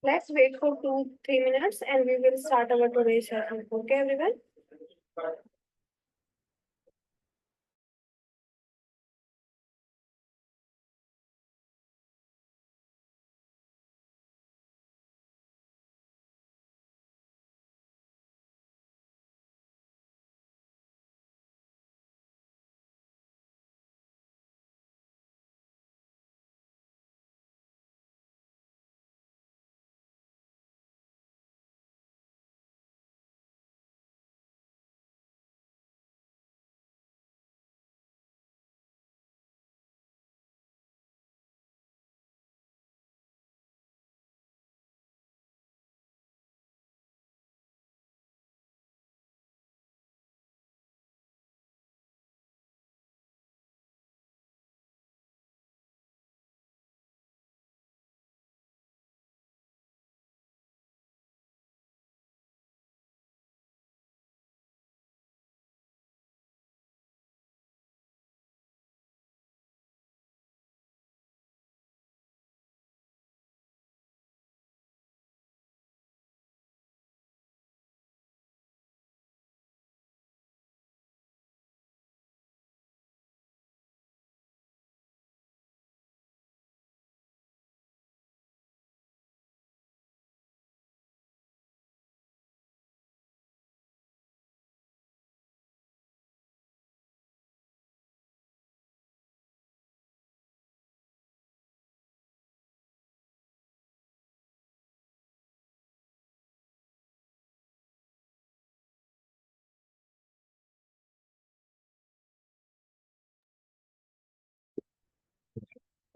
Let's wait for 2-3 minutes and we will start our today's session. Okay, everyone?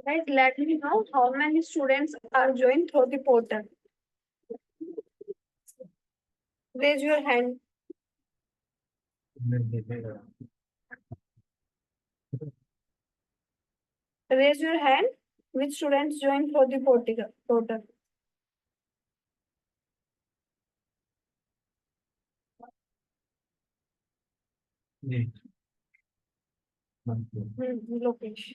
Guys, let me know how many students are joined through the portal. Raise your hand. Raise your hand. Which students joined through the portal? Lokesh.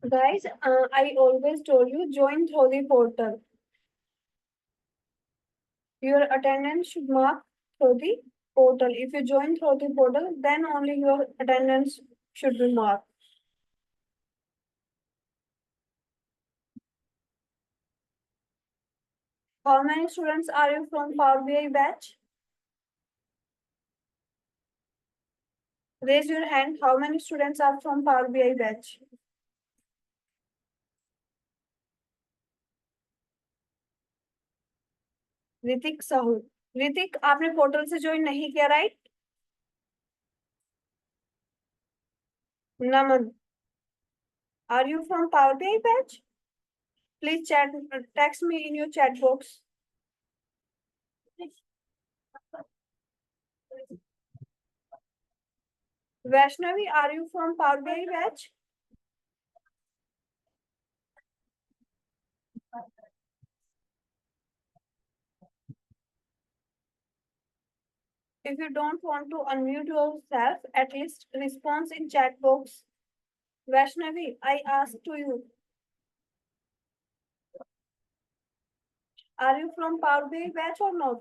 Guys, I always told you join through the portal. Your attendance should mark through the portal. If you join through the portal, then only your attendance should be marked. How many students are you from Power BI batch? Raise your hand. How many students are from Power BI batch? Hrithik Sahu. Hrithik, आपने portal से join नहीं किया, right? Naman, are you from Power BI batch? Please text me in your chat box. Vaishnavi, are you from Power BI batch? If you don't want to unmute yourself, at least response in chat box. Vaishnavi, I ask to you. Are you from Power BI batch or not?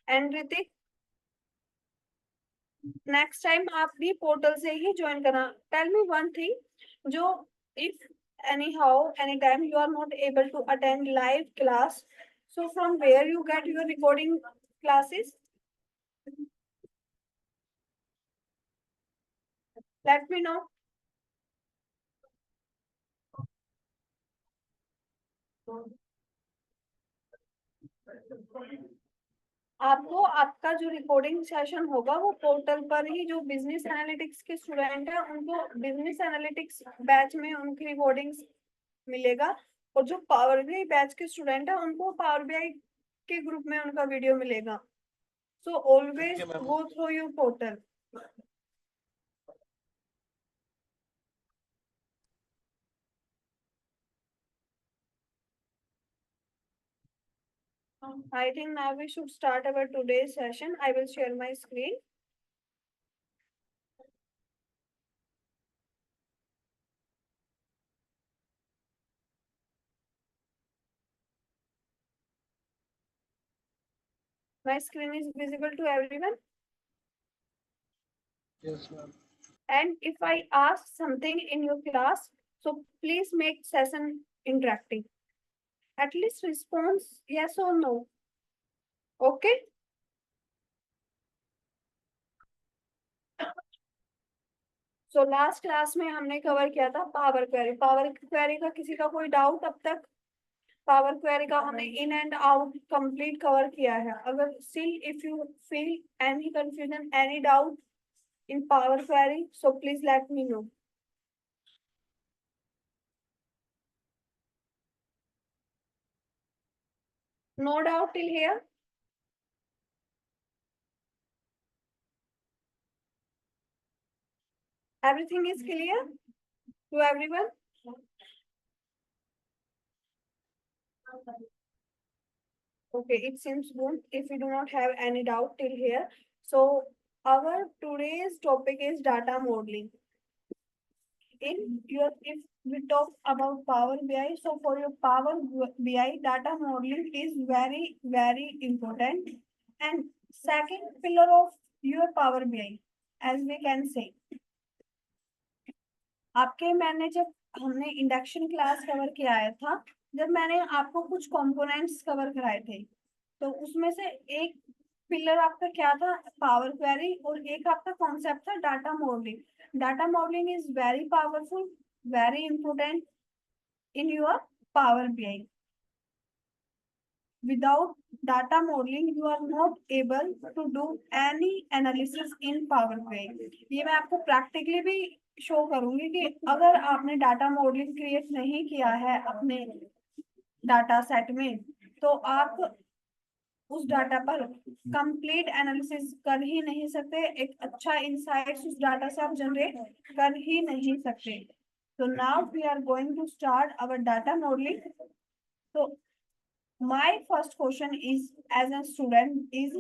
And Ritik, next time आप भी portal से ही join करना. Tell me one thing, जो if anyhow anytime you are not able to attend live class, so from where you get your recording classes? Let me know. आपको आपका जो recording session होगा वो पोर्टल पर ही, जो बिजनेस एनालिटिक्स के student है उनको बिजनेस एनालिटिक्स बैच में उनकी रिकॉर्डिंग्स मिलेगा, और जो पावर बीआई बैच के स्टूडेंट है उनको पावर बीआई के ग्रुप में उनका वीडियो मिलेगा. So always go through your portal. I think now we should start our today's session. I will share my screen. My screen is visible to everyone. Yes, ma'am. And if I ask something in your class, so please make session interactive. At least response yes or no. Okay? So last class में हमने cover किया था power query. Power query का किसी का कोई doubt अब तक? पावर क्वेरी का हमने in and out complete cover किया है. अगर still if you feel any confusion, any doubt in Power Query, so please let me know. No doubt till here? Everything is clear to everyone? Okay, it seems good if you do not have any doubt till here. So our today's topic is data modeling. If we talk about Power BI, so for your Power BI, data modeling is very, very important. And second pillar of your Power BI, as we can say. आपके मैंने जब हमने induction class cover किया था, जब मैंने आपको कुछ कंपोनेंट्स कवर कराए थे, तो उसमें से एक पिलर आपका क्या था? Power query. और एक आपका कॉन्सेप्ट था data modelling. Data modelling is very powerful, very important in your power BI. Without data modeling, you are not able to do any analysis in Power BI. ये मैं आपको प्रैक्टिकली भी show करूंगी कि अगर आपने डाटा मॉडलिंग क्रिएट नहीं किया है अपने डाटा सेट में, तो आप उस डाटा पर कंप्लीट एनालिसिस कर ही नहीं सकते. एक अच्छा इंसाइट्स उस डाटा से आप जनरेट कर ही नहीं सकते. तो now we are going to start our data modelling. तो my first question is, as a student, is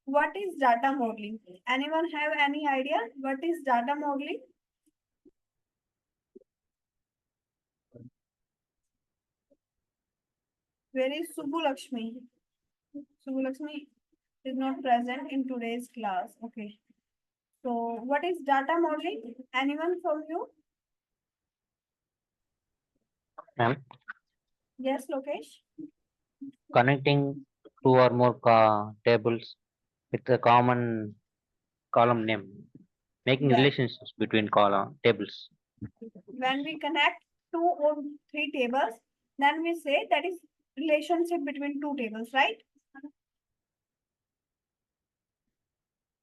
what is data modeling? Anyone have any idea what is data modeling? Where is Subbu Lakshmi? Subbu Lakshmi is not present in today's class. Okay, so what is data modeling? Anyone from you? Ma'am, Yes, Lokesh. connecting two or more tables with a common column name, making Yes. relationships between column tables. When we connect 2 or 3 tables, then we say that is relationship between 2 tables, right?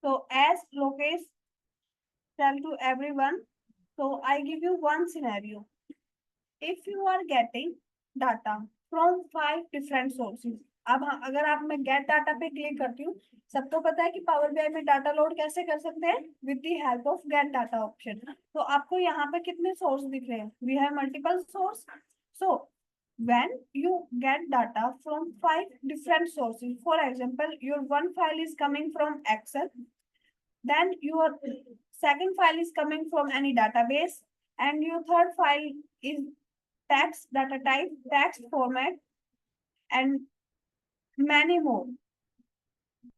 So as Lokesh tell to everyone, so I give you one scenario. If you are getting data from 5 different sources, अब अगर आप मैं gate data पे click करती हूँ, सबको पता है कि पावर बीआई में डाटा लोड कैसे कर सकते हैं? With the help of get data option. तो आपको यहाँ पे कितने सोर्स दिख रहे हैं? We have multiple source. So when you get data from 5 different sources, for example, your one file is coming from Excel, then your second file is coming from any database, and your third file is text data type, text format, and many more.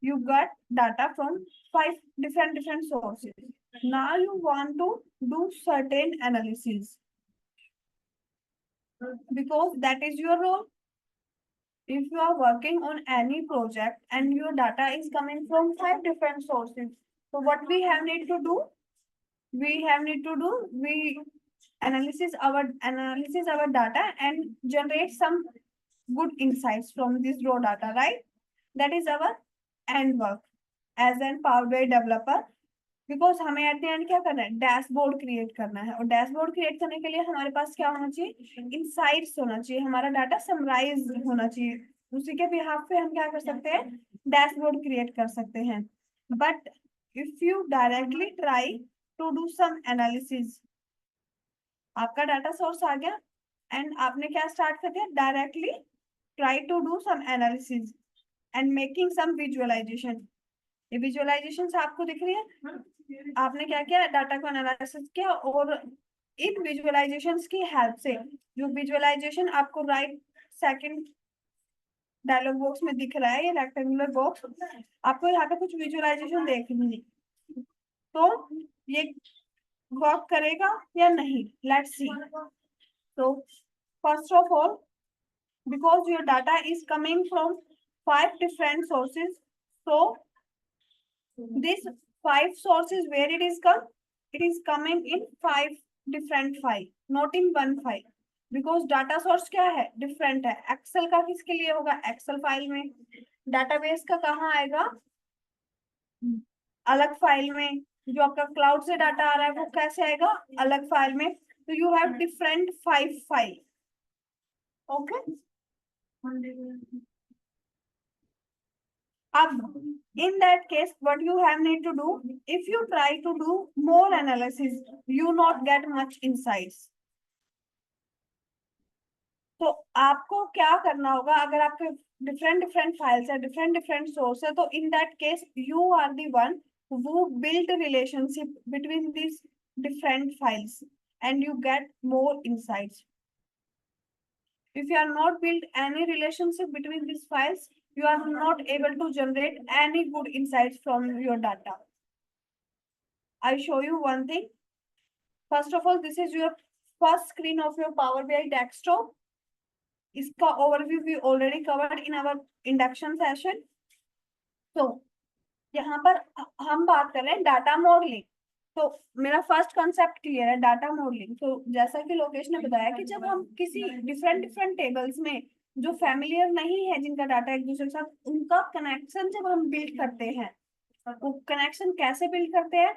You got data from 5 different sources. Now you want to do certain analysis because that is your role. If you are working on any project and your data is coming from 5 different sources, so what we have need to do? we have need to do, we analysis our data and generate some good insights from this raw data, right? That is our end work as an Power BI developer. Because हमें at the end क्या करना है, dashboard create करना है, और dashboard create करने के लिए हमारे पास क्या होना चाहिए, इनसाइट्स होना चाहिए, हमारा डाटा समराइज होना चाहिए, उसी के बिहाफ पे हम क्या कर सकते हैं, डैशबोर्ड क्रिएट कर सकते हैं. But if you directly try to do some analysis, आपका डाटा सोर्स आ गया एंड आपने क्या स्टार्ट कर दिया, directly try to do some analysis and making some visualisation. ये विजुअलाइजेशन आपको दिख रही है, आपने क्या किया, डाटा को एनालिसिस किया, और इन विजुअलाइजेशंस की हेल्प से, जो विजुअलाइजेशन आपको राइट सेकंड डायलॉग बॉक्स में दिख रहा है, ये रेक्टेंगुलर बॉक्स, आपको यहाँ पे कुछ विजुअलाइजेशन देखनी है, तो ये वर्क करेगा या नहीं, लेट्स सी. तो first of all, because your data is coming from 5 different sources, so this 5 sources, where it is come, it is coming in 5 different file, not in one file, because data source क्या है, different है. Excel का किसके लिए होगा, Excel file में, database का कहाँ आएगा, अलग फाइल में, जो आपका क्लाउड से डाटा आ रहा है वो कैसे आएगा, अलग फाइल में. तो you have different 5 file. Okay, अब in that case, what you have need to do, if you try to do more analysis, you not get much insights. तो आपको क्या करना होगा, अगर आपके डिफरेंट फाइल्स है, डिफरेंट सोर्स है, तो in that case you are the one who build a relationship between these different files and you get more insights. If you are not build any relationship between these files, you are not able to generate any good insights from your data. I show you one thing. First of all, this is your first screen of your Power BI desktop. इसका overview we already covered in our induction session. So, यहाँ पर हम बात कर रहे हैं data modelling. तो मेरा फर्स्ट कंसेप्ट क्लियर है, डाटा मॉडलिंग. तो जैसा कि लोकेश ने बताया कि जब हम किसी डिफरेंट टेबल्स में जो फैमिलियर नहीं है, जिनका डाटा एक दूसरे के साथ, उनका कनेक्शन जब हम बिल्ड करते हैं, वो कनेक्शन कैसे बिल्ड करते हैं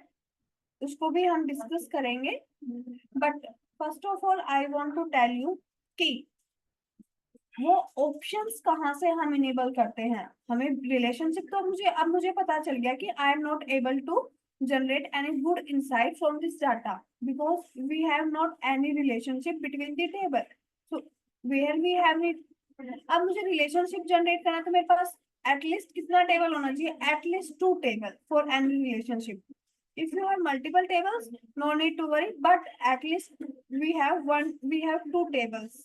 उसको भी हम डिस्कस करेंगे. But first of all I want to tell you कि वो ऑप्शंस कहाँ से हम इनेबल करते हैं. हमें रिलेशनशिप तो मुझे पता चल गया कि I am not able to generate any good insight from this data because we have not any relationship between the table. So where we have it, अब मुझे relationship generate करना, तो मेरे पास एटलीस्ट कितना टेबल होना चाहिए, at least 2 table for any relationship. If you have multiple tables, no need to worry, but at least we have 2 tables.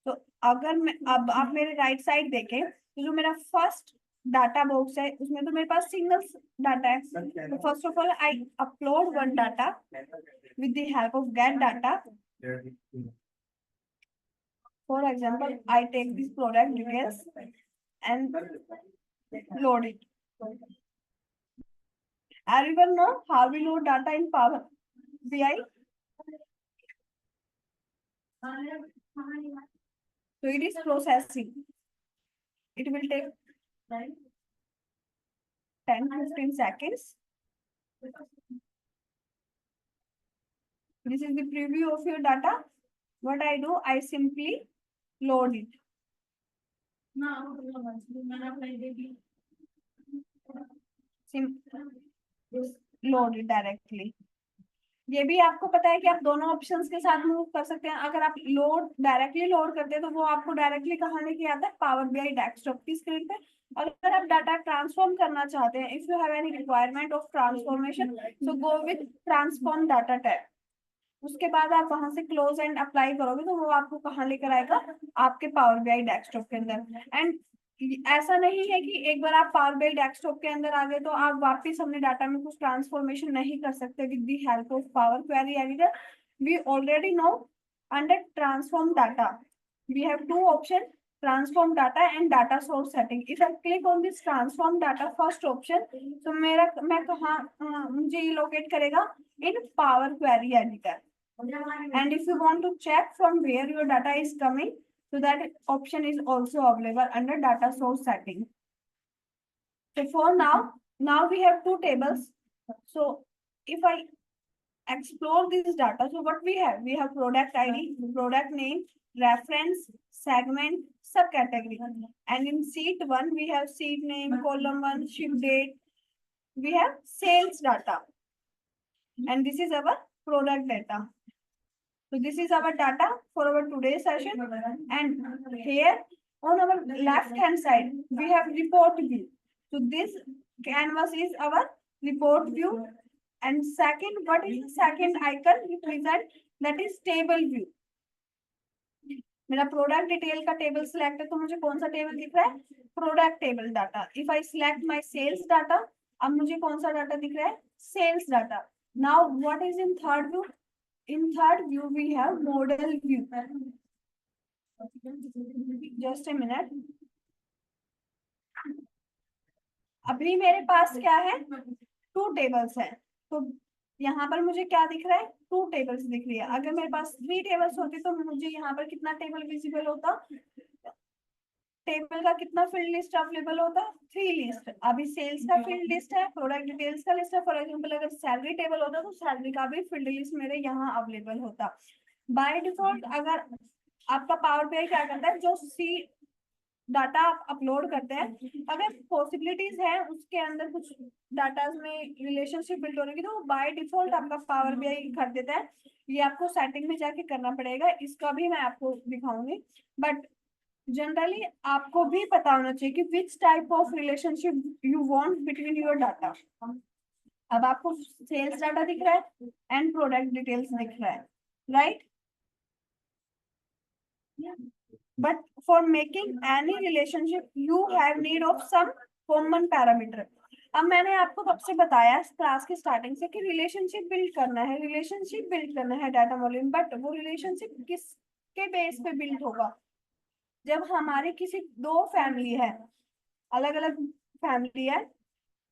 तो अगर मैं अब आप मेरे राइट साइड देखें, तो जो मेरा फर्स्ट डाटा बॉक्स है उसमें तो मेरे पास सिंगल डाटा है. तो first of all I upload one data with the help of get data. For example, I take this product details and load it. Everyone know how we load data in Power BI? So it is processing. It will take 10-15 seconds. This is the preview of your data. What I do, I simply load it. Load it directly. ये भी आपको पता है कि आप दोनों options के साथ मूव कर सकते हैं. अगर आप डायरेक्टली लोड करते हैं तो वो आपको डायरेक्टली कहाँ लेके आता है, पावर बीआई डेस्कटॉप की स्क्रीन पे. अगर आप डाटा ट्रांसफॉर्म करना चाहते हैं, if you have any requirement of transformation, so go with transform data tab. उसके बाद आप वहां से क्लोज एंड अप्लाई करोगे तो वो आपको कहाँ लेकर आएगा, आपके पावर बीआई डेस्कटॉप के अंदर. एंड ऐसा नहीं है कि एक बार आप पावर बीआई डेस्कटॉप के अंदर आ गए तो आप वापस अपने डाटा में कुछ ट्रांसफॉर्मेशन नहीं कर सकते with the help of power query editor. We already know under transform data we have 2 option. transform data and data source setting. If I click on this transform data first option, तो मैं कहाँ मुझे ये locate करेगा in Power Query Editor. And if you want to check from where your data is coming, so that option is also available under data source setting. So for now we have two tables. So if I explore this data, so what we have product ID, product name, reference, segment, subcategory. And in sheet 1 we have sheet name, column 1, ship date. We have sales data. And this is our product data. So this is our data for our today's session. And here on our left hand side, we have report view. So this canvas is our report view. And second, what is the second icon represent? That is table view. मेरा product detail का table select है तो मुझे कौन सा table दिख रहा है? Product table data. If I select my sales data, अब मुझे कौन सा डाटा दिख रहा है? Sales data. Now what is in third view? In third view, we have model view. Just a minute. अभी मेरे पास क्या है? 2 टेबल्स है. तो यहाँ पर मुझे क्या दिख रहा है? 2 टेबल्स दिख रही है. अगर मेरे पास 3 टेबल्स होती तो मुझे यहाँ पर कितना टेबल विजिबल होता? टेबल का कितना फील्ड लिस्ट अवेलेबल होता? 3 लिस्ट. अभी सेल्स का फील्ड लिस्ट है, प्रोडक्ट डिटेल्स का लिस्ट है. फॉर एग्जांपल अगर सैलरी टेबल होता तो सैलरी का भी फील्ड लिस्ट मेरे यहाँ अवेलेबल होता. बाय डिफॉल्ट अगर आपका पावर बीआई क्या करता है, जो सी डाटा आप अपलोड करते हैं, अगर पॉसिबिलिटीज है उसके अंदर कुछ डाटा में रिलेशनशिप बिल्ड होने की, तो बाय डिफॉल्ट आपका पावर बीआई कर देता है. ये आपको सेटिंग में जाके करना पड़ेगा, इसका भी मैं आपको दिखाऊंगी. बट जनरली आपको भी पता होना चाहिए कि which type of relationship you want between your data. अब आपको सेल्स डाटा दिख रहा है एंड प्रोडक्ट डिटेल्स दिख रहा है, right? But for making any relationship you have need of some common parameter. अब मैंने आपको कब से बताया क्लास के स्टार्टिंग से कि रिलेशनशिप बिल्ड करना है डाटा वॉल्यूम. बट वो रिलेशनशिप किसके बेस पे बिल्ड होगा? जब हमारे किसी 2 फैमिली है, अलग अलग फैमिली है,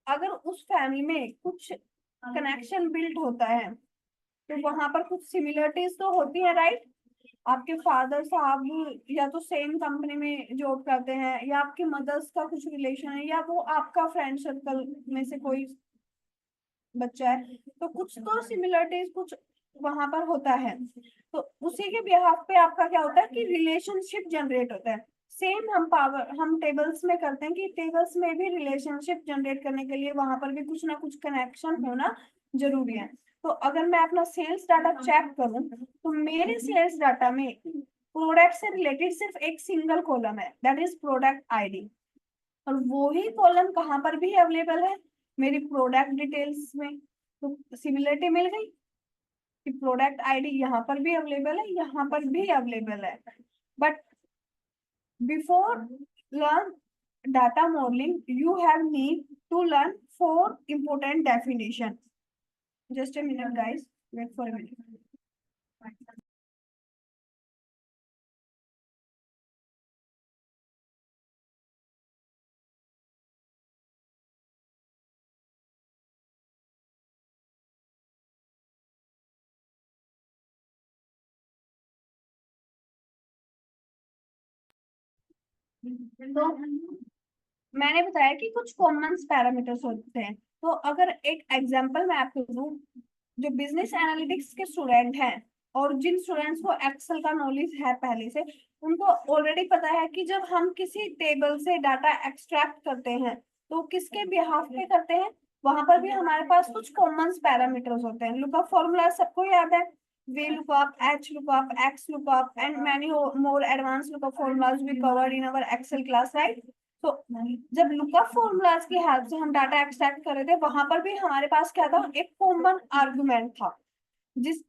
अगर उस फैमिली में कुछ कनेक्शन बिल्ड होता है तो वहां पर कुछ सिमिलरिटीज तो होती है, राइट? आपके फादर साहब या तो सेम कंपनी में जॉब करते हैं, या आपके मदर्स का कुछ रिलेशन है, या वो आपका फ्रेंड सर्कल में से कोई बच्चा है, तो कुछ तो सिमिलरिटीज कुछ वहां पर होता है. तो उसी के बिहाफ पे आपका क्या होता है कि रिलेशनशिप जनरेट होता है. सेम हम टेबल्स में करते हैं कि टेबल्स में भी रिलेशनशिप जनरेट करने के लिए वहां पर भी कुछ ना कुछ कनेक्शन होना जरूरी है. तो अगर मैं अपना सेल्स डाटा चेक करूं तो मेरे सेल्स डाटा में प्रोडक्ट से रिलेटेड सिर्फ एक सिंगल कॉलम है, दैट इज प्रोडक्ट आईडी. और वो ही कॉलम कहाँ पर भी अवेलेबल है? मेरी प्रोडक्ट डिटेल्स में. तो सिमिलरिटी मिल गई कि प्रोडक्ट आईडी यहाँ पर भी अवेलेबल है, यहाँ पर भी अवेलेबल है. But before learn data modelling you have need to learn 4 important definition. Just a minute guys, wait for a minute. तो मैंने बताया कि कुछ कॉमन पैरामीटर्स होते हैं. तो अगर एक एग्जांपल मैं आपको दूं, जो बिजनेस एनालिटिक्स के स्टूडेंट हैं और जिन स्टूडेंट्स को एक्सेल का नॉलेज है पहले से, उनको ऑलरेडी पता है कि जब हम किसी टेबल से डाटा एक्सट्रैक्ट करते हैं तो किसके बिहाफ पे करते हैं, वहां पर भी हमारे पास कुछ कॉमन पैरामीटर्स होते हैं. लुकअप फॉर्मूला सबको याद है, VLOOKUP, HLOOKUP, XLOOKUP and many more advanced lookup formulas we covered in our Excel class, right? तो जब लुकअप फॉर्मूलाज की हेल्प से हम डाटा एक्सट्रैक्ट कर रहे थे, वहां पर भी हमारे पास क्या था? एक कॉमन आर्गुमेंट था. जिस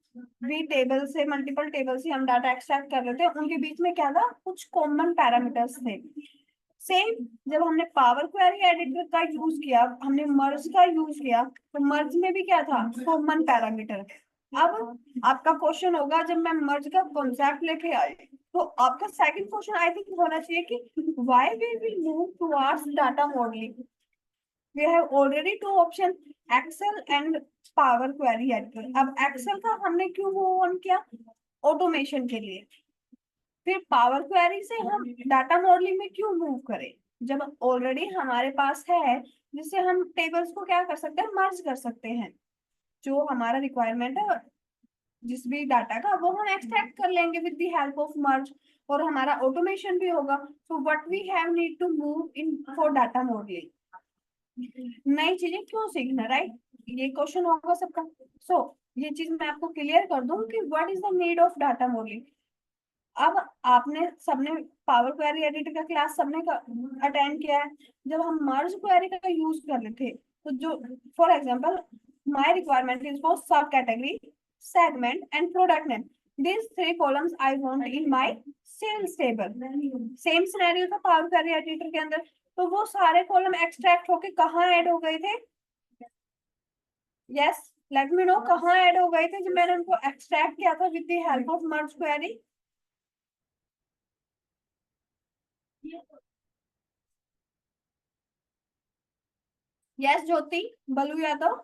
भी टेबल से मल्टीपल टेबल से हम डाटा एक्सट्रैक्ट कर रहे थे, उनके बीच में क्या था? कुछ कॉमन पैरामीटर्स थे. सेम जब हमने पावर क्वेरी एडिटर का यूज किया, हमने मर्ज का यूज किया, तो मर्ज में भी क्या था? Common parameter. अब आपका क्वेश्चन होगा, जब मैं मर्ज का कॉन्सेप्ट लेके आई तो आपका सेकंड क्वेश्चन आई थिंक होना चाहिए कि why we will move towards data modelling. We have already two option, excel and power query editor. अब एक्सेल का हमने क्यों मूव ऑन किया? ऑटोमेशन के लिए। फिर पावर क्वेरी से हम डाटा मॉडलिंग में क्यों मूव करें, जब ऑलरेडी हमारे पास है जिससे हम टेबल्स को क्या कर सकते हैं, मर्ज कर सकते हैं। जो हमारा रिक्वायरमेंट है जिस भी डाटा का, वो हम एक्सट्रैक्ट कर लेंगे with the help of merge, और हमारा ऑटोमेशन भी होगा। So what we have need to move in for data modelling. नई चीजें क्यों सीखना, राइट? ये क्वेश्चन होगा सबका। सो ये चीज मैं आपको क्लियर कर दूं कि what is the need of data modelling. अब आपने सबने पावर क्वेरी एडिटर का क्लास सबने अटेंड किया है। जब हम मर्ज क्वेरी का यूज कर रहे थे, तो जो for example my requirement is for सब category, segment and product name. These three columns I want in my sales table. Same scenario था पावर क्वेरी एडिटर के अंदर। तो वो सारे कॉलम एक्सट्रैक्ट होके कहाँ ऐड हो गए थे? यस, लेट मी नो, कहाँ ऐड हो गए थे जब मैंने उनको एक्सट्रैक्ट किया था with the help of merge query? Yes Jyoti, Balu Yadav,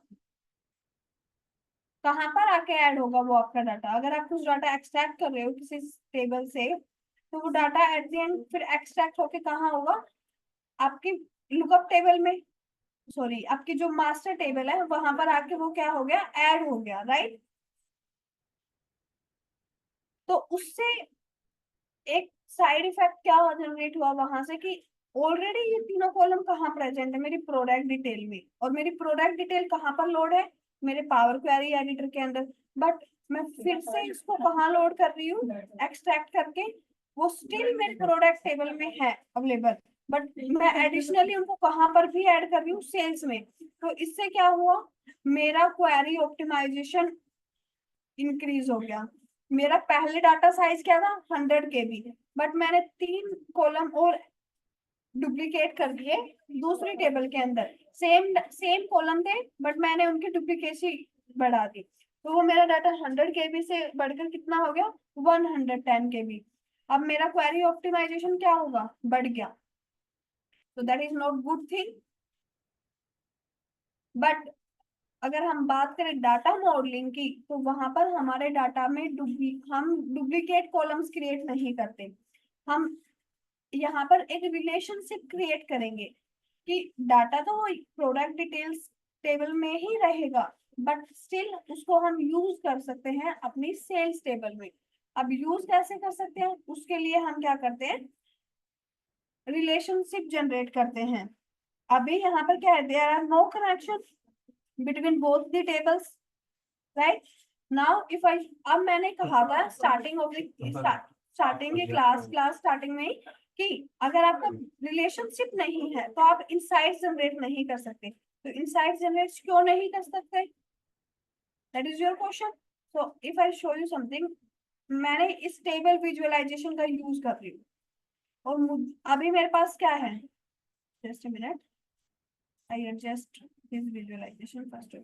कहाँ पर आके ऐड होगा वो आपका डाटा? अगर आप कुछ डाटा एक्सट्रैक्ट कर रहे हो किसी टेबल से, तो वो डाटा एट द एंड फिर एक्सट्रैक्ट होके कहाँ होगा? आपकी लुकअप टेबल में, सॉरी आपकी जो मास्टर टेबल है वहां पर आके वो क्या हो गया, ऐड हो गया, राइट? तो उससे एक साइड इफेक्ट क्या जनरेट हुआ वहां से कि ऑलरेडी ये तीनों कॉलम कहाँ प्रेजेंट है, मेरी प्रोडक्ट डिटेल में, और मेरी प्रोडक्ट डिटेल कहाँ पर लोड है, मेरे पावर क्वेरी एडिटर के अंदर। बट मैं फिर से इसको कहाँ लोड कर रही हूँ, एक्सट्रैक्ट करके, वो स्टिल मेरे प्रोडक्ट टेबल में है अवेलेबल, बट मैं एडिशनली उनको कहाँ पर भी ऐड कर रही हूँ, सेल्स में। तो इससे क्या हुआ, मेरा क्वेरी ऑप्टिमाइजेशन इंक्रीज हो गया। मेरा पहले डाटा साइज क्या था, 100 KB, बट मैंने 3 कॉलम और डुप्लीकेट कर दिए दूसरी टेबल के अंदर। सेम सेम कॉलम थे बट मैंने उनकी डुप्लीकेसी बढ़ा दी, तो वो मेरा डाटा 100 KB से बढ़कर कितना हो गया, 110 KB। अब मेरा क्वेरी ऑप्टिमाइजेशन क्या होगा, बढ़ गया। तो that is not good thing. But अगर हम बात करें डाटा मॉडलिंग की, तो वहां पर हमारे डाटा में हम डुप्लीकेट कॉलम्स क्रिएट नहीं करते। हम यहाँ पर एक रिलेशनशिप क्रिएट करेंगे कि डाटा तो वो प्रोडक्ट डिटेल्स टेबल में ही रहेगा, बट स्टिल उसको हम यूज कर सकते हैं अपनी सेल्स टेबल में। अब यूज कैसे कर सकते हैं, उसके लिए हम क्या करते हैं, रिलेशनशिप जनरेट करते हैं। अभी यहाँ पर क्या है, there are no connection between both the tables, right? Now if I, अब मैंने कहा था स्टार्टिंग ऑफ स्टार्टिंग की क्लास स्टार्टिंग में कि अगर आपका रिलेशनशिप नहीं है तो आप इनसाइट्स जनरेट नहीं कर सकते। तो इनसाइट्स जनरेट क्यों नहीं कर सकते, that is your question. So if I show you something, मैंने इस टेबल विजुअलाइजेशन का यूज कर रही हूँ, और अभी मेरे पास क्या है, just a minute, I adjust this visualisation first.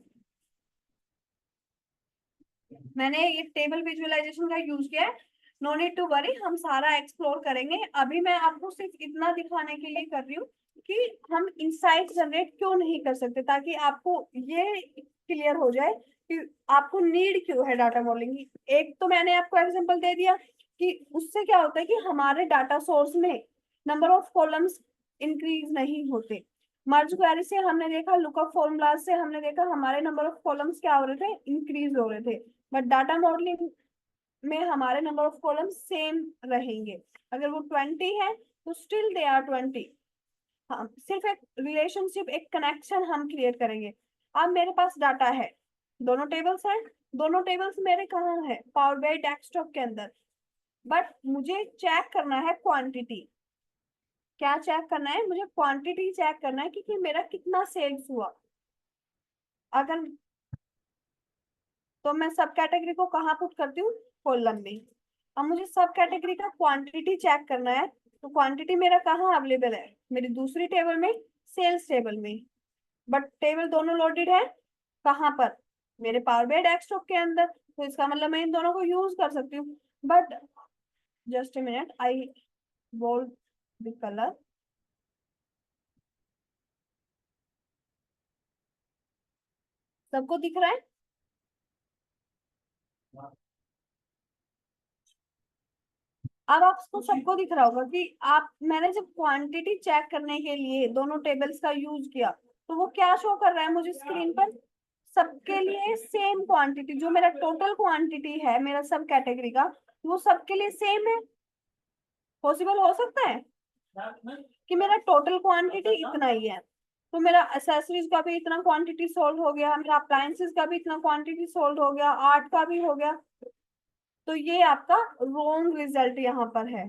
मैंने ये टेबल विजुअलाइजेशन का यूज किया है, नो नीड टू वरी, हम सारा एक्सप्लोर करेंगे। अभी मैं आपको सिर्फ इतना दिखाने के लिए कर रही हूँ कि हम इंसाइट जनरेट क्यों नहीं कर सकते, ताकि आपको ये क्लियर हो जाए कि आपको नीड क्यों है डाटा मॉडलिंग की। एक तो मैंने आपको एग्जांपल दे दिया कि उससे क्या होता है कि हमारे डाटा सोर्स में नंबर ऑफ कॉलम्स इंक्रीज नहीं होते। मर्ज क्वेरी से हमने देखा, लुकअप फॉर्मूलाज से हमने देखा हमारे नंबर ऑफ कॉलम्स क्या हो रहे थे, इंक्रीज हो रहे थे। बट डाटा मॉडलिंग में हमारे नंबर ऑफ कॉलम सेम रहेंगे। अगर वो 20 है तो स्टिल दे आर 20। हाँ, सिर्फ एक रिलेशनशिप, एक कनेक्शन हम क्रिएट करेंगे। अब मेरे पास डाटा है, दोनों टेबल्स हैं, दोनों टेबल्स मेरे कहाँ है, पावर BI डेस्कटॉप के अंदर। बट मुझे चेक करना है क्वांटिटी। क्या चेक करना है, मुझे क्वांटिटी चेक करना है कि मेरा कितना सेल्स हुआ। अगर तो मैं सब कैटेगरी को कहाँ पुट करती हूँ, कॉलम में। अब मुझे सब कैटेगरी का क्वांटिटी चेक करना है, तो क्वांटिटी मेरा कहाँ अवेलेबल है, मेरी दूसरी टेबल में, सेल्स टेबल में। बट टेबल दोनों लोडेड है कहाँ पर, मेरे पावर BI डेस्कटॉप के अंदर। तो इसका मतलब मैं इन दोनों को यूज कर सकती हूँ। But Just a minute, I bold the color. सबको दिख रहा है? अब आपको सबको दिख रहा होगा कि मैंने जब क्वांटिटी चेक करने के लिए दोनों टेबल्स का यूज किया तो वो क्या शो कर रहा है मुझे स्क्रीन पर? सबके लिए सेम क्वांटिटी, जो मेरा टोटल क्वांटिटी है मेरा सब कैटेगरी का, वो सबके लिए सेम है। पॉसिबल हो सकता है कि मेरा टोटल क्वांटिटी इतना ही है, तो मेरा एसेसरीज का भी इतना क्वांटिटी सोल्ड हो गया, मेरा अप्लायंसेस का भी इतना क्वांटिटी सोल्ड हो गया, आर्ट का भी हो गया। तो ये आपका रॉन्ग रिजल्ट यहाँ पर है,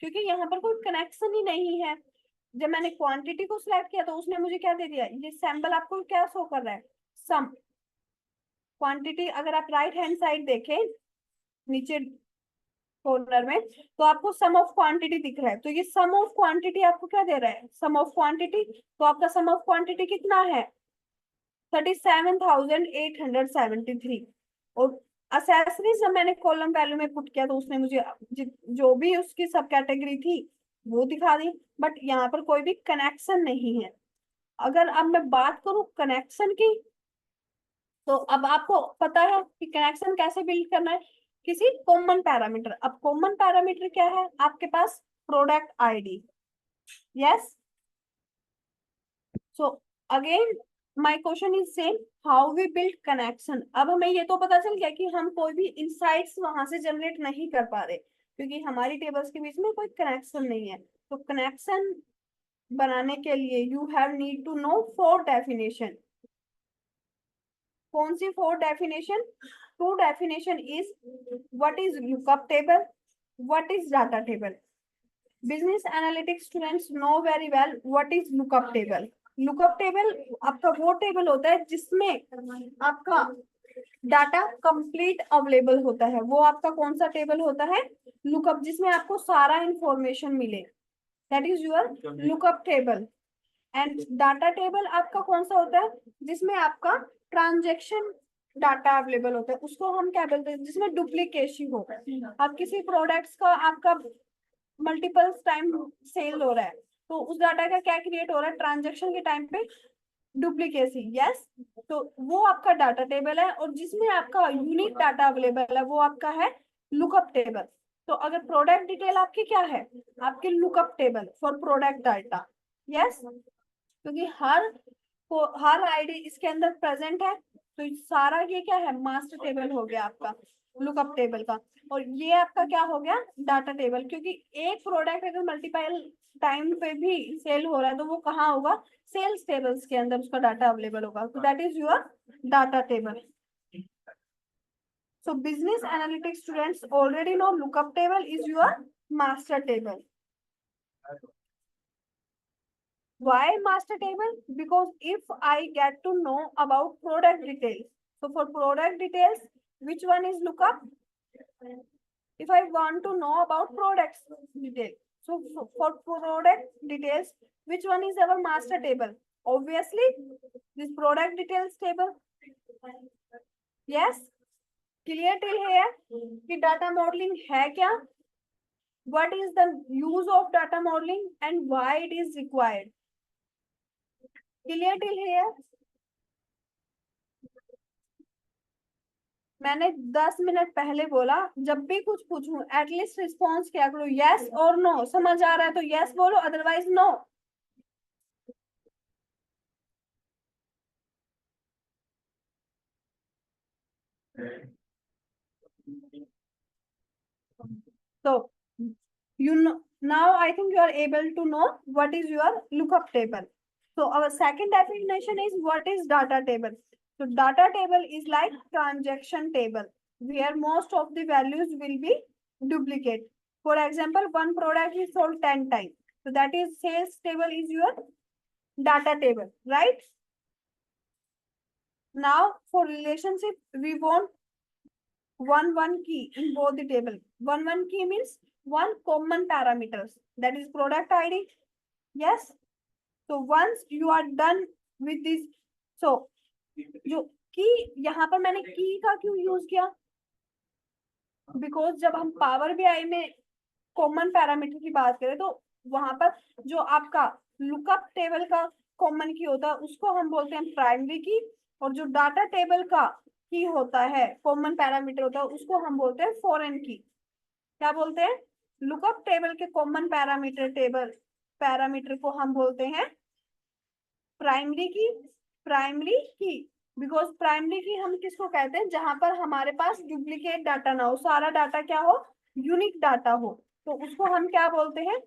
क्योंकि यहाँ पर कोई कनेक्शन ही नहीं है। जब मैंने क्वांटिटी को सिलेक्ट किया तो उसने मुझे क्या दे दिया, ये सैंपल आपको क्या शो कर रहा है, सम क्वांटिटी। अगर आप राइट हैंड साइड देखें नीचे कॉर्नर में, तो आपको सम ऑफ क्वांटिटी दिख रहा है, तो ये सम ऑफ क्वांटिटी आपको क्या दे रहा है, सम ऑफ क्वांटिटी। तो आपका सम ऑफ क्वांटिटी कितना है, 37,873। और असेसरीज जब मैंने कॉलम वैल्यू में पुट किया तो उसने मुझे जो भी उसकी सब कैटेगरी थी वो दिखा दी, बट यहाँ पर कोई भी कनेक्शन नहीं है। अगर अब मैं बात करूं कनेक्शन की, तो अब आपको पता है कि कनेक्शन कैसे बिल्ड करना है, किसी कॉमन पैरामीटर। अब कॉमन पैरामीटर क्या है आपके पास, product ID. Yes, so again my question is same, how we build connection. अब हमें ये तो पता चल गया कि हम कोई भी इनसाइट्स वहां से जनरेट नहीं कर पा रहे क्योंकि हमारी टेबल्स के बीच में कोई कनेक्शन नहीं है। तो कनेक्शन बनाने के लिए you have need to know 4 definition. कौन सी 4 definition? 2 definition is, what is lookup table, what is data table. Business analytics students know very well what is lookup table. Lookup table आपका वो टेबल होता है जिसमें आपका डाटा कंप्लीट अवेलेबल होता है। वो आपका कौन सा टेबल होता है, लुकअप, जिसमें आपको सारा इंफॉर्मेशन मिले, that is your lookup table. And data table आपका कौन सा होता है, जिसमें आपका ट्रांजेक्शन डाटा अवेलेबल होता है, उसको हम क्या बोलते हैं, जिसमें डुप्लीकेसी हो। आप किसी प्रोडक्ट्स का आपका मल्टीपल टाइम सेल हो रहा है तो उस डाटा का क्या क्रिएट हो रहा है, ट्रांजेक्शन के टाइम पे डुप्लीकेसी। यस, तो वो आपका डाटा टेबल है, और जिसमें आपका यूनिक डाटा अवेलेबल है वो आपका है लुकअप टेबल। तो अगर प्रोडक्ट डिटेल आपकी क्या है, आपकी lookup table for product data. Yes, क्योंकि हर आईडी इसके अंदर प्रेजेंट है, तो सारा ये क्या है, मास्टर टेबल हो गया आपका लुकअप टेबल का। और ये आपका क्या हो गया, डाटा टेबल, क्योंकि एक प्रोडक्ट अगर मल्टीपल टाइम पे भी सेल हो रहा है तो वो कहाँ होगा, सेल्स टेबल्स के अंदर उसका डाटा अवेलेबल होगा। तो that is your data table. So business analytics students already know lookup table is your master table. Why master table? Because if I get to know about product details, so for product details, which one is lookup? If I want to know about products detail, so for product details, which one is our master table? Obviously, this product details table. Yes, clear till here कि data modeling है क्या? What is the use of data modeling and why it is required? Clear till here? मैंने 10 minute पहले बोला जब भी कुछ पूछूं एटलीस्ट रिस्पॉन्स क्या करो, यस और नो। समझ आ रहा है तो यस बोलो, otherwise no. So now I think you are able to know what is your lookup table. So our second definition is what is data table. So data table is like transaction table where most of the values will be duplicate. For example, one product is sold 10 times. So that is sales table is your data table, right? Now for relationship, we want one key in both the table. One key means one common parameters, that is product ID. Yes, so once you are done with this, so जो की यहाँ पर मैंने की का क्यों use किया, because जब हम पावर बीआई में कॉमन पैरामीटर की बात करें तो वहां पर जो आपका लुकअप टेबल का कॉमन की होता है उसको हम बोलते हैं प्राइमरी की, और जो डाटा टेबल का की होता है कॉमन पैरामीटर होता है उसको हम बोलते हैं फॉरेन की। क्या बोलते हैं? लुकअप टेबल के कॉमन पैरामीटर को हम बोलते हैं प्राइमरी की। प्राइमरी की बिकॉज प्राइमरी की हम किसको कहते हैं? जहां पर हमारे पास डुप्लीकेट डाटा ना हो, सारा डाटा क्या हो? यूनिक डाटा हो, तो उसको हम क्या बोलते हैं?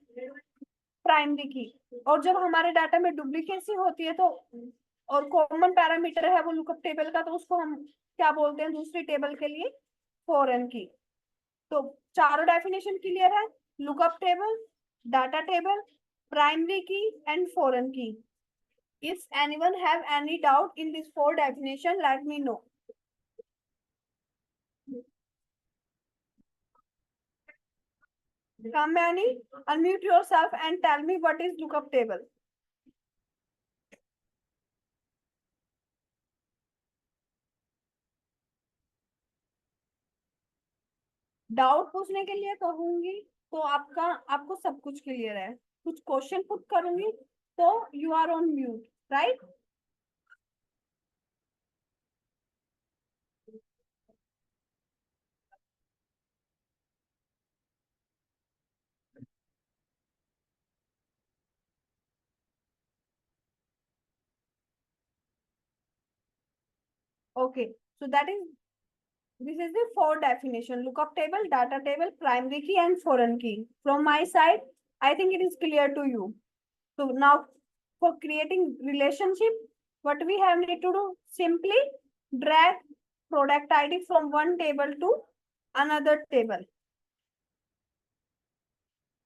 प्राइमरी की। और जब हमारे डाटा में डुप्लीकेसी होती है तो और कॉमन पैरामीटर है वो लुकअप टेबल का, तो उसको हम क्या बोलते हैं दूसरी टेबल के लिए? फॉरेन की। तो चारों डेफिनेशन क्लियर है? Lookup table, data table, primary की एंड फॉरेन की। If anyone have any doubt in this four definition, let me know. Come, Annie, unmute yourself and tell me what is lookup table. Doubt पूछने के लिए कहूंगी तो आपको सब कुछ क्लियर है। कुछ क्वेश्चन पुट करूंगी तो you are on mute, right? Okay, so this is the four definition: lookup table, data table, primary key, and foreign key. From my side, I think it is clear to you. So now for creating relationship, what we have need to do? Simply drag product ID from one table to another table.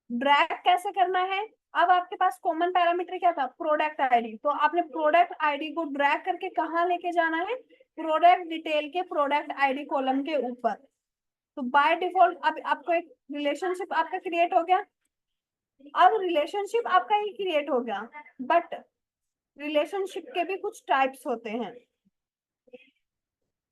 Drag कैसे करना है? अब आपके पास common parameter क्या था? Product ID. तो आपने product ID को ड्रैग करके कहाँ लेके जाना है? प्रोडक्ट डिटेल के प्रोडक्ट आईडी कॉलम के ऊपर। तो बाय डिफॉल्ट अब आपको एक रिलेशनशिप आपका क्रिएट हो गया। अब रिलेशनशिप आपका ही क्रिएट हो गया, बट रिलेशनशिप के भी कुछ टाइप्स होते हैं।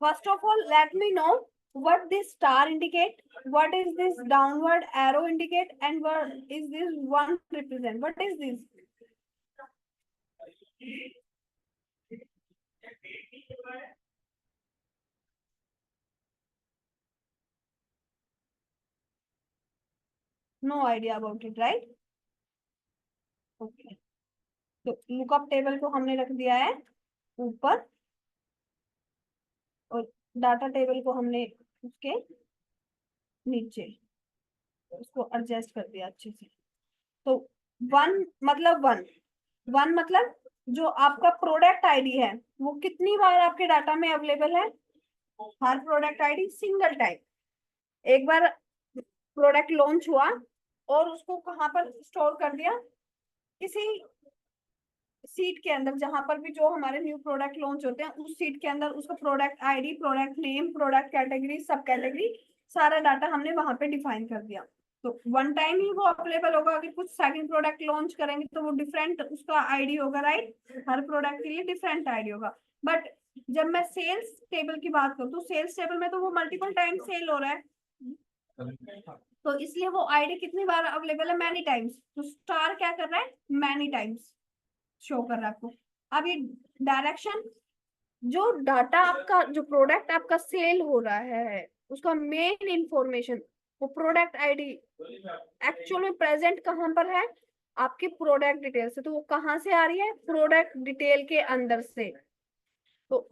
First of all let me no what this star indicate, what is this downward arrow indicate, and what is this one represent? What is this? No idea about it, right? Okay, तो lookup table को हमने रख दिया है ऊपर और data table को हमने उसके नीचे, उसको एडजस्ट कर दिया अच्छे से। तो वन मतलब वन मतलब जो आपका प्रोडक्ट आईडी है वो कितनी बार आपके डाटा में अवेलेबल है? हर प्रोडक्ट आईडी सिंगल टाइम। एक बार प्रोडक्ट लॉन्च हुआ और उसको कहां पर स्टोर कर दिया? किसी सीट के अंदर, जहां पर भी जो हमारे न्यू प्रोडक्ट लॉन्च होते हैं उस सीट के अंदर उसका product ID, product name, product category, सब कैटेगरी, सारा डाटा हमने वहां पे डिफाइन कर दिया। तो वन टाइम ही वो अवेलेबल होगा। अगर कुछ सेकंड प्रोडक्ट लॉन्च करेंगे तो वो डिफरेंट उसका आईडी होगा, राइट? हर प्रोडक्ट के लिए डिफरेंट आईडी होगा। बट जब मैं सेल्स टेबल की बात करूँ तो सेल्स टेबल में तो वो मल्टीपल टाइम सेल हो रहा है, तो इसलिए वो आईडी कितनी बार अवेलेबल है? Many times. तो स्टार क्या कर रहा है? मैनी टाइम्स शो कर रहा है आपको। अब ये डायरेक्शन, जो डाटा आपका, जो प्रोडक्ट आपका सेल हो रहा है उसका मेन इंफॉर्मेशन, वो प्रोडक्ट आईडी एक्चुअल में प्रेजेंट कहां पर है? आपके प्रोडक्ट डिटेल से। तो वो कहां से आ रही है? प्रोडक्ट डिटेल के अंदर से। तो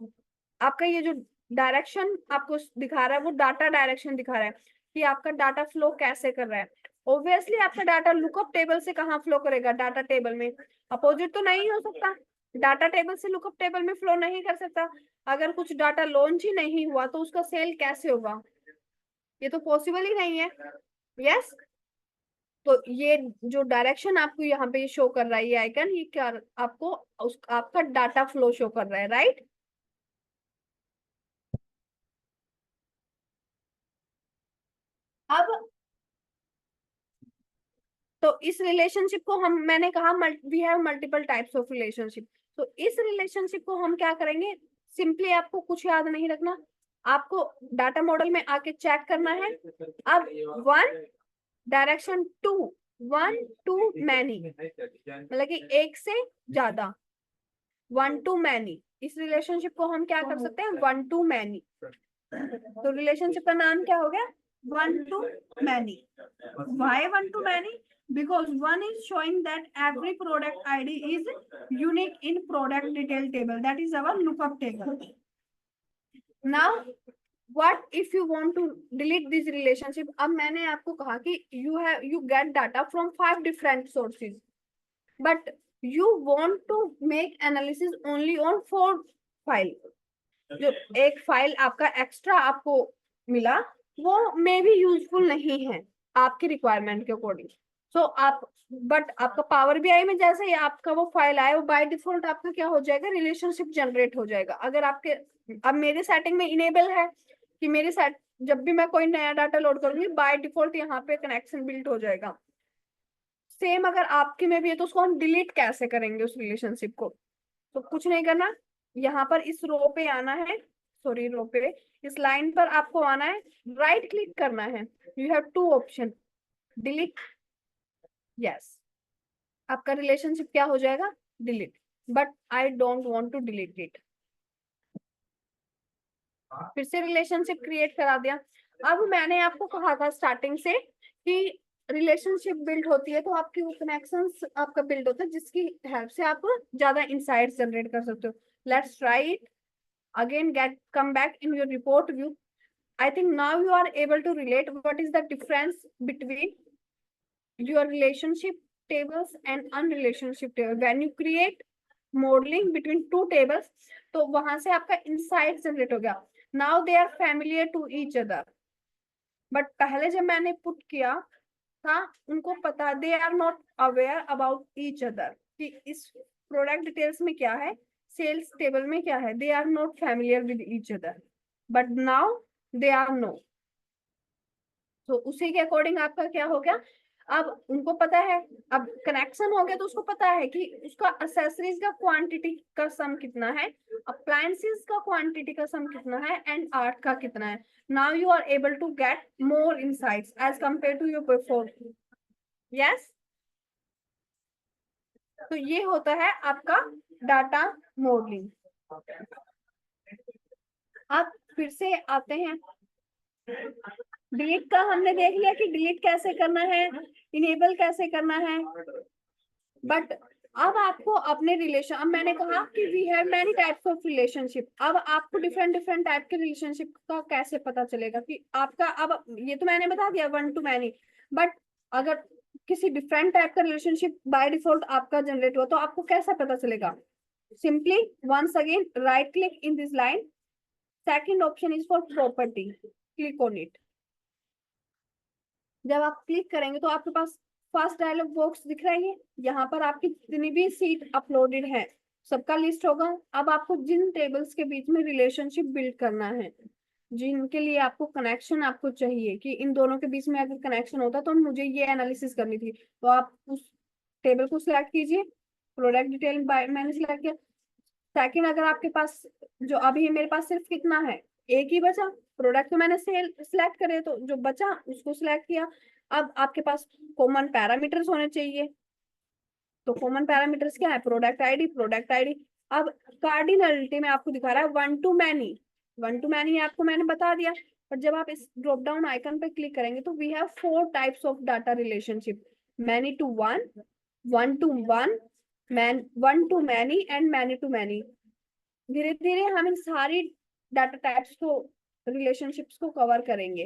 आपका ये जो डायरेक्शन आपको दिखा रहा है वो डाटा डायरेक्शन दिखा रहा है कि आपका डाटा फ्लो कैसे कर रहा है। ऑब्वियसली आपका डाटा लुकअप टेबल से कहाँ फ्लो करेगा? डाटा टेबल में। अपोजिट तो नहीं हो सकता, डाटा टेबल से लुकअप टेबल में फ्लो नहीं कर सकता। अगर कुछ डाटा लॉन्च ही नहीं हुआ तो उसका सेल कैसे होगा? ये तो पॉसिबल ही नहीं है। यस, तो ये जो डायरेक्शन आपको यहाँ पे शो कर रहा है ये आइकन, ये क्या आपको आपका डाटा फ्लो शो कर रहा है, राइट? अब तो इस रिलेशनशिप को हम, मैंने कहा we have multiple types of relationship. तो इस रिलेशनशिप को हम क्या करेंगे? सिंपली आपको कुछ याद नहीं रखना, आपको डाटा मॉडल में आके चेक करना है। अब 1 डायरेक्शन 2 1 टू मैनी, मतलब कि एक से ज्यादा, 1 टू मैनी, इस रिलेशनशिप को हम क्या कर सकते हैं, 1 टू मैनी। तो रिलेशनशिप का नाम क्या हो गया, 1 to many. Why 1 to many? Because 1 is showing that every product ID is unique in product detail table. That is our lookup table. Now, what if you want to delete this relationship? अब मैंने आपको कहा कि you get data from 5 different sources, but you want to make analysis only on 4 file. जो एक file आपका extra आपको मिला वो मे भी यूजफुल नहीं है आपके रिक्वायरमेंट के अकॉर्डिंग। सो आप बट आपका पावर बीआई में जैसे ही आपका वो फाइल आए वो बाय डिफॉल्ट आपका क्या हो जाएगा, रिलेशनशिप जनरेट हो जाएगा। अगर आपके अब मेरे सेटिंग में इनेबल है कि मेरे सेट जब भी मैं कोई नया डाटा लोड करूंगी बाय डिफॉल्ट यहाँ पे कनेक्शन बिल्ड हो जाएगा। सेम अगर आपके में भी है तो उसको हम डिलीट कैसे करेंगे उस रिलेशनशिप को? तो कुछ नहीं करना, यहाँ पर इस रो पे आना है, सॉरी रो पे, इस लाइन पर आपको आना है, राइट क्लिक करना है। You have 2 option, delete, yes, आपका रिलेशनशिप क्या हो जाएगा, delete. But I don't want to delete it. फिर से रिलेशनशिप क्रिएट करा दिया। अब मैंने आपको कहा था स्टार्टिंग से कि रिलेशनशिप बिल्ड होती है तो आपकी वो कनेक्शंस आपका बिल्ड होता है जिसकी हेल्प से आप ज्यादा इंसाइट्स जनरेट कर सकते हो। Let's try it again, get come back in your report view. I think now you are able to relate what is the difference between your relationship tables and unrelationship table. When you create modeling between 2 tables, तो वहां से आपका insight generate हो गया। Now they are familiar to each other. But पहले जब मैंने put किया था उनको पता, they are not aware about each other कि इस product details में क्या है, sales table में क्या है, they are not familiar with each other. But now they are know. तो उसी के अकॉर्डिंग आपका क्या हो गया, अब उनको पता है, अब कनेक्शन हो गया तो उसको पता है कि उसका एक्सेसरीज का क्वांटिटी का सम कितना है, अप्लायंसेस का क्वांटिटी का सम कितना है एंड आर्ट का कितना है। Now you are able to get more insights as compare to your before. Yes, तो ये होता है आपका डाटा मॉडलिंग। अब फिर से आते हैं, डिलीट का हमने देख लिया कि डिलीट कैसे करना है, इनेबल कैसे करना है। बट अब आपको अपने रिलेशन, अब मैंने कहा कि we have many types of relationship, अब आपको डिफरेंट डिफरेंट टाइप के रिलेशनशिप का कैसे पता चलेगा कि आपका, अब ये तो मैंने बता दिया 1 टू मैनी, बट अगर किसी डिफरेंट टाइप का रिलेशनशिप बाय डिफॉल्ट आपका जनरेट हुआ तो आपको कैसा पता चलेगा? Simply once again right click in this line, second option is for property, click on it. जब आप क्लिक करेंगे तो आपके पास फर्स्ट डायलॉग बॉक्स दिख रहा है, यहाँ पर आपकी जितनी भी सीट अपलोडेड है सबका लिस्ट होगा। अब आपको जिन टेबल्स के बीच में रिलेशनशिप बिल्ड करना है, जिनके लिए आपको कनेक्शन आपको चाहिए कि इन दोनों के बीच में अगर कनेक्शन होता तो मुझे ये एनालिसिस करनी थी, तो आप उस टेबल को सिलेक्ट कीजिए, प्रोडक्ट डिटेल मैंने सिलेक्ट किया। सेकंड, अगर आपके पास, जो अभी मेरे पास सिर्फ कितना है, एक ही बचा, प्रोडक्ट तो मैंने सेल सिलेक्ट करे तो जो बचा उसको सिलेक्ट किया। अब आपके पास कॉमन पैरामीटर्स होने चाहिए, तो कॉमन पैरामीटर्स क्या है, प्रोडक्ट आईडी, प्रोडक्ट आईडी। अब कार्डिनलिटी में आपको दिखा रहा है 1 टू मैनी, 1 टू मैनी आपको मैंने बता दिया। पर जब आप इस ड्रॉप डाउन आइकन पे क्लिक करेंगे तो we have 4 types of data relationship, many to 1, 1 to 1, 1 to many and many to many. धीरे धीरे हम इन सारी डाटा टाइप्स को, रिलेशनशिप्स को कवर करेंगे।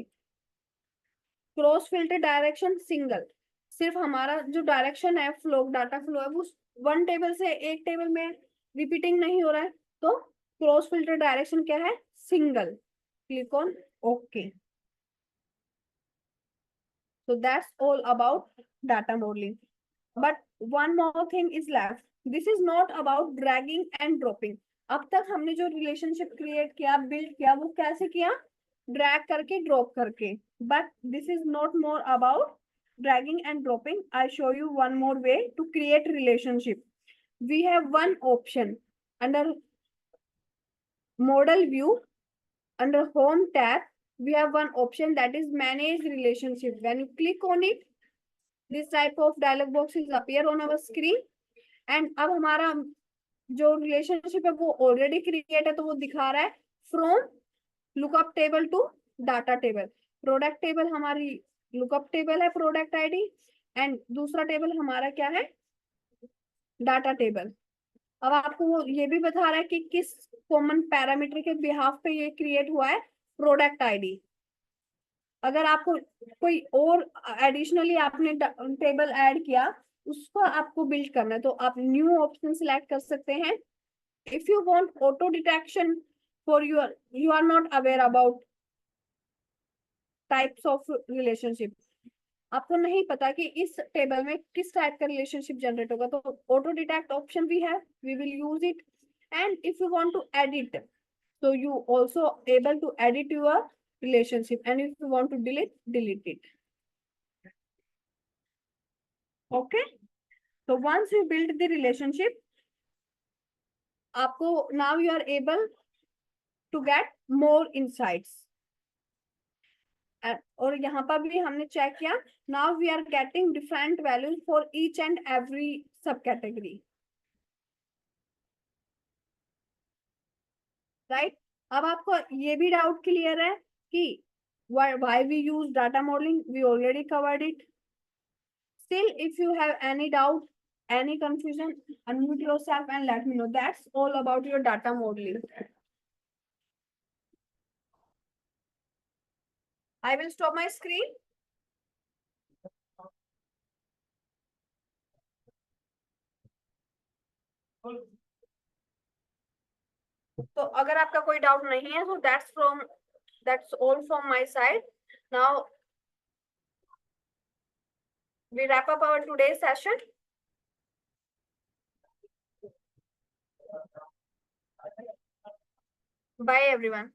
क्रॉस फिल्टर डायरेक्शन सिंगल, सिर्फ हमारा जो डायरेक्शन है, फ्लो, डाटा फ्लो है वो 1 टेबल से एक टेबल में रिपीटिंग नहीं हो रहा है, तो क्रॉस फिल्टर डायरेक्शन क्या है, single, click on okay. So that's all about data modeling. But one more thing is left. This is not about dragging and dropping. अब तक हमने जो रिलेशनशिप क्रिएट किया, बिल्ड किया, वो कैसे किया, ड्रैग करके, ड्रॉप करके। But this is not more about dragging and dropping. I show you one more way to create relationship. We have one option under model view. under home tab, we have one option that is manage relationship. When you click on it, this type of dialog boxes appear on our screen. And अब हमारा जो relationship है वो already create है, तो वो दिखा रहा है from lookup table to data table. Product table हमारी लुकअप टेबल है, प्रोडक्ट आईडी, एंड दूसरा टेबल हमारा क्या है, डाटा टेबल. अब आपको वो ये भी बता रहा है कि किस कॉमन पैरामीटर के बिहाफ पे ये क्रिएट हुआ है, प्रोडक्ट आईडी. अगर आपको कोई और एडिशनली आपने टेबल ऐड किया, उसको आपको बिल्ड करना है, तो आप न्यू ऑप्शन सिलेक्ट कर सकते हैं. If you want auto detection for your, you are not aware about types of relationship, आपको नहीं पता कि इस टेबल में किस टाइप का रिलेशनशिप जनरेट होगा, तो ऑटो डिटेक्ट ऑप्शन भी है, we will use it. And if you want to edit, so you also able to edit your relationship, and if you want to delete it. Okay, so once you build the relationship, आपको now you are able to get more insights. और यहाँ पर भी हमने check किया, now we are getting different values for each and every subcategory, right? अब आपको ये भी डाउट क्लियर है कि why we use data modeling, we already covered it. Still, if you have any doubt, any confusion, unmute yourself and let me know. That's all about your data modeling. I will stop my screen. तो अगर आपका कोई doubt नहीं है, तो that's all from my side. Now we wrap up our today's session. Bye everyone.